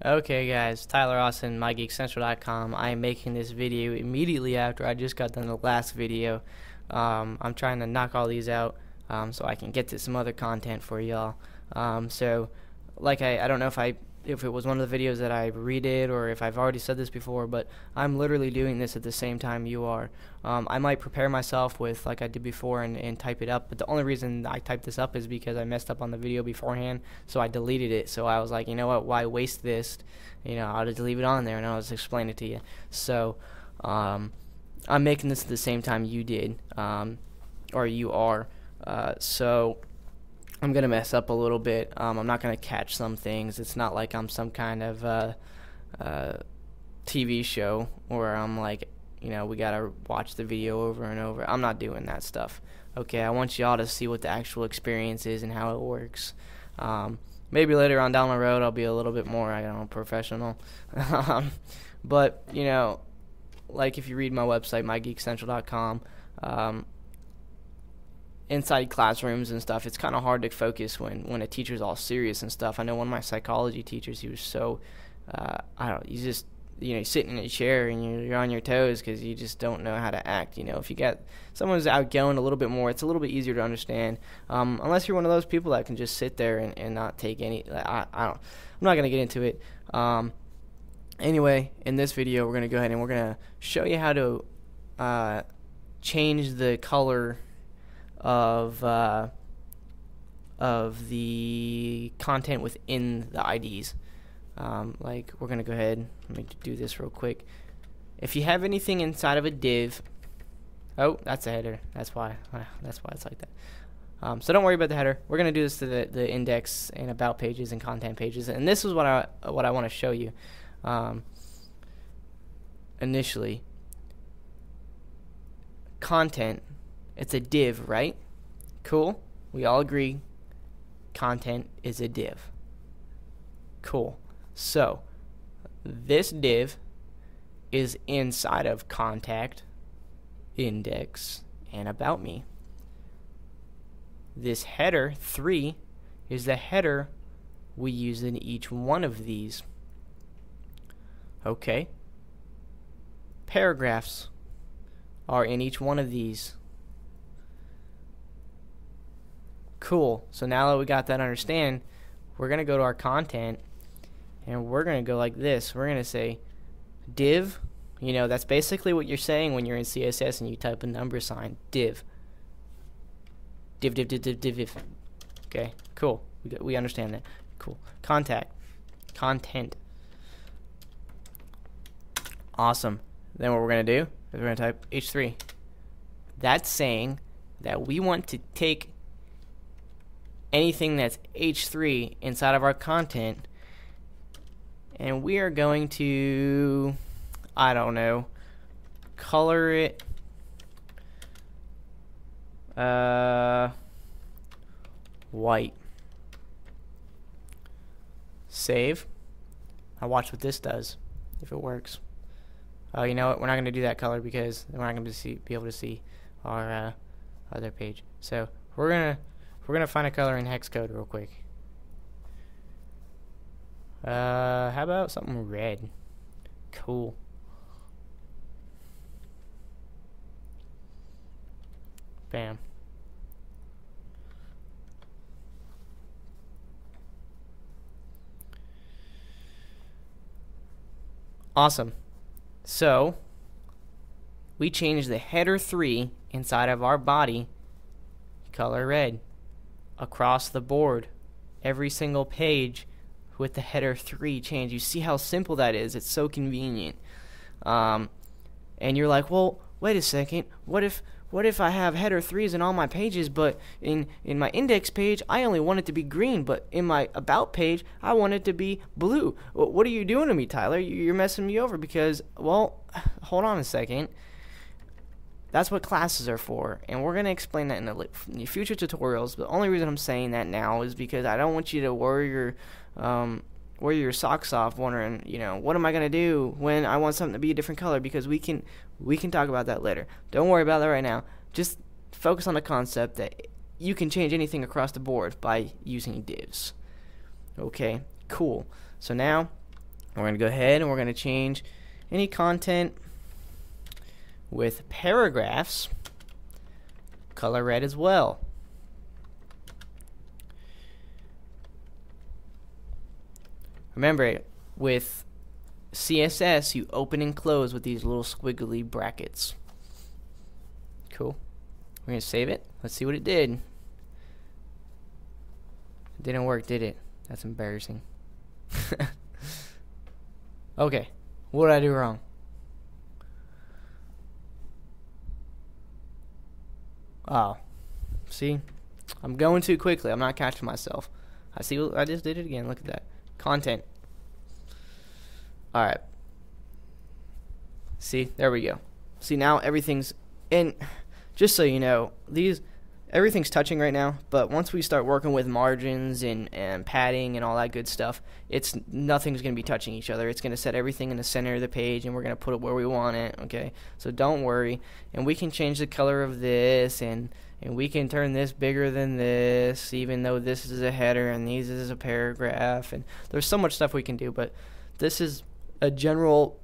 Okay guys, Tyler Austin, MyGeekCentral.com. I am making this video immediately after I just got done the last video. I'm trying to knock all these out so I can get to some other content for y'all. I don't know if it was one of the videos that I redid or if I've already said this before, but I'm literally doing this at the same time you are. I might prepare myself with like I did before and type it up, but the only reason I typed this up is because I messed up on the video beforehand, so I deleted it. So I was like, you know what, why waste this? You know, I'll just leave it on there and I'll just explain it to you. So I'm making this at the same time you did, or you are. So I'm gonna mess up a little bit. I'm not gonna catch some things. It's not like I'm some kind of TV show where I'm like, you know, we gotta watch the video over and over. I'm not doing that stuff. Okay, I want y'all to see what the actual experience is and how it works. Maybe later on down the road I'll be a little bit more, I don't know, professional. But you know, like if you read my website, mygeekcentral.com, inside classrooms and stuff, it's kind of hard to focus when a teacher's all serious and stuff. I know one of my psychology teachers, he was so, I don't know, you just, you know, you're sitting in a chair and you're on your toes because you just don't know how to act. You know, if you get someone who's outgoing a little bit more, it's a little bit easier to understand, unless you're one of those people that can just sit there and not take any, I'm not going to get into it. Anyway, in this video, we're going to go ahead and we're going to show you how to change the color of the content within the IDs. Like we're gonna go ahead, let me do this real quick. If you have anything inside of a div, oh, that's a header, that's why it's like that. So don't worry about the header. We're gonna do this to the index and about pages and content pages, and this is what I want to show you. Initially, content, it's a div, right? Cool. We all agree content is a div. Cool. So this div is inside of contact, index, and about me. This header 3 is the header we use in each one of these. Okay. Paragraphs are in each one of these. Cool. So now that we got that understand, we're going to go to our content and we're going to go like this. We're going to say div. You know, that's basically what you're saying when you're in CSS and you type a number sign. Div. Div, div, div, div, div, div. Okay, cool. We understand that. Cool. Content. Awesome. Then what we're going to do is we're going to type H3. That's saying that we want to take anything that's H3 inside of our content, and we are going to, I don't know, color it white. Save. Now watch what this does if it works. Oh, you know what? We're not going to do that color because we're not going to be able to see our other page. So we're gonna find a color in hex code real quick. How about something red? Cool. Bam. Awesome. So we changed the header 3 inside of our body color red across the board, every single page with the header 3 change. You see how simple that is. It's so convenient. And you're like, well, wait a second, what if I have header 3s in all my pages, but in my index page I only want it to be green, but in my about page I want it to be blue? What are you doing to me, Tyler? You're messing me over because, well, hold on a second. That's what classes are for, and we're going to explain that in the future tutorials. But the only reason I'm saying that now is because I don't want you to worry your socks off wondering, you know, what am I going to do when I want something to be a different color, because we can talk about that later. Don't worry about that right now. Just focus on the concept that you can change anything across the board by using divs. Okay, cool. So now We're going to go ahead and we're going to change any content with paragraphs color red as well. Remember, with CSS, you open and close with these little squiggly brackets. Cool. We're going to save it. Let's see what it did. It didn't work, did it? That's embarrassing. Okay. What did I do wrong? Oh. See? I'm going too quickly. I'm not catching myself. I see. I just did it again. Look at that. Content. Alright. See? There we go. See, now everything's in. Just so you know, everything's touching right now, but once we start working with margins and padding and all that good stuff, nothing's going to be touching each other. It's going to set everything in the center of the page, and we're going to put it where we want it, okay? So don't worry. And we can change the color of this, and we can turn this bigger than this, even though this is a header and this is a paragraph, and there's so much stuff we can do, but this is a general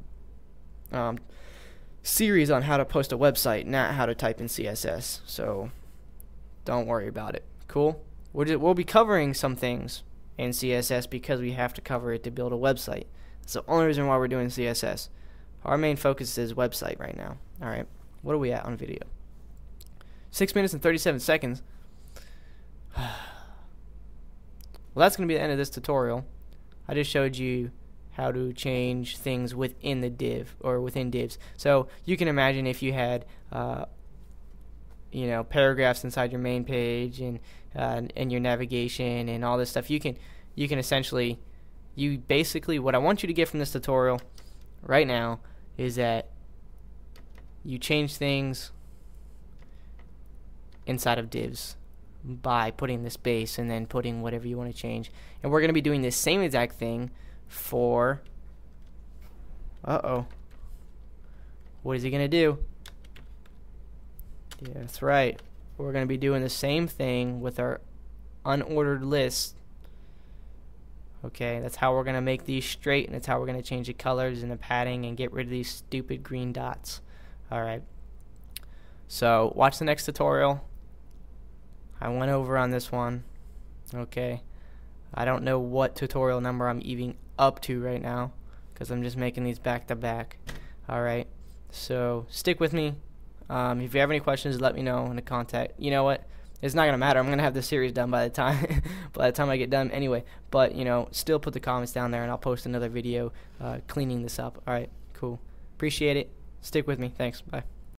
series on how to post a website, not how to type in CSS. So don't worry about it. Cool? We'll be covering some things in CSS because we have to cover it to build a website. That's the only reason why we're doing CSS. Our main focus is website right now. Alright, what are we at on video? 6 minutes and 37 seconds. Well, that's going to be the end of this tutorial. I just showed you how to change things within the div or within divs. So you can imagine if you had paragraphs inside your main page and your navigation and all this stuff. You can essentially, basically, what I want you to get from this tutorial right now is that you change things inside of divs by putting the space and then putting whatever you want to change. And we're going to be doing the same exact thing for what is he going to do? Yeah, that's right. We're going to be doing the same thing with our unordered list. Okay, that's how we're going to make these straight, and that's how we're going to change the colors and the padding and get rid of these stupid green dots. Alright, so watch the next tutorial. I went over on this one. Okay, I don't know what tutorial number I'm even up to right now because I'm just making these back to back. Alright, so stick with me. If you have any questions, let me know in the contact. You know what? It's not gonna matter. I'm gonna have the series done by the time I get done anyway. But still put the comments down there, and I'll post another video cleaning this up. All right, cool. Appreciate it. Stick with me. Thanks. Bye.